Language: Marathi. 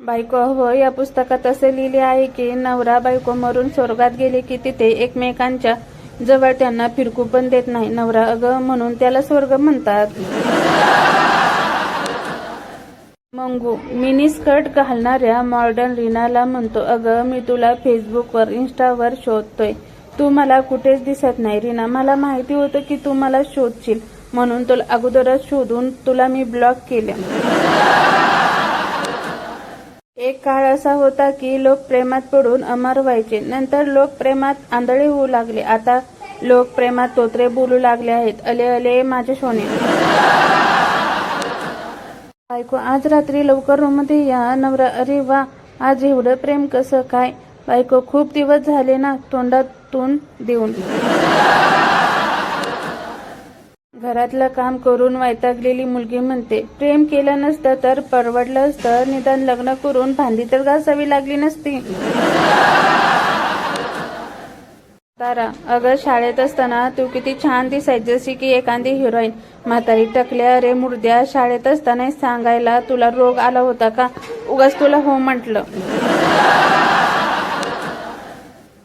बायको हो, या पुस्तकात असे लिहिले आहे की नवरा बायको मरून स्वर्गात गेले की तिथे एकमेकांच्या जवळ त्यांना फिरकू पण देत नाही नवरा, अगं म्हणून त्याला स्वर्ग म्हणतात. मंगू मिनी स्कर्ट घालणाऱ्या मॉडर्न रीनाला म्हणतो, अगं मी तुला फेसबुकवर इंस्टावर शोधतोय, तू मला कुठेच दिसत नाही. रीना, मला माहिती होतं की तू मला शोधशील म्हणून तुला अगोदरच शोधून तुला मी ब्लॉक केले. एक काळ असा होता की लोक प्रेमात पडून अमर व्हायचे, नंतर लोक प्रेमात आंधळे होऊ लागले, आता लोक प्रेमात तोत्रे बोलू लागले आहेत. अले अले माझे सोने. बायको, आज रात्री लवकर रूममध्ये या. नवरा, अरे वा, आज एवढं प्रेम कसं काय? बायको, खूप दिवस झाले ना तोंडातून देऊन. घरातलं काम करून वैतागलेली मुलगी म्हणते, प्रेम केलं नसतं तर परवडलं असतं, निदान लग्न करून भांडी तर घासावी लागली नसती. तारा, अगं शाळेत असताना तू किती छान दिसायची, जशी की एखादी हिरोईन. म्हातारी टकल्या, अरे मुर्द्या, शाळेत असताना सांगायला तुला रोग आला होता का? उगाच तुला हो म्हटलं.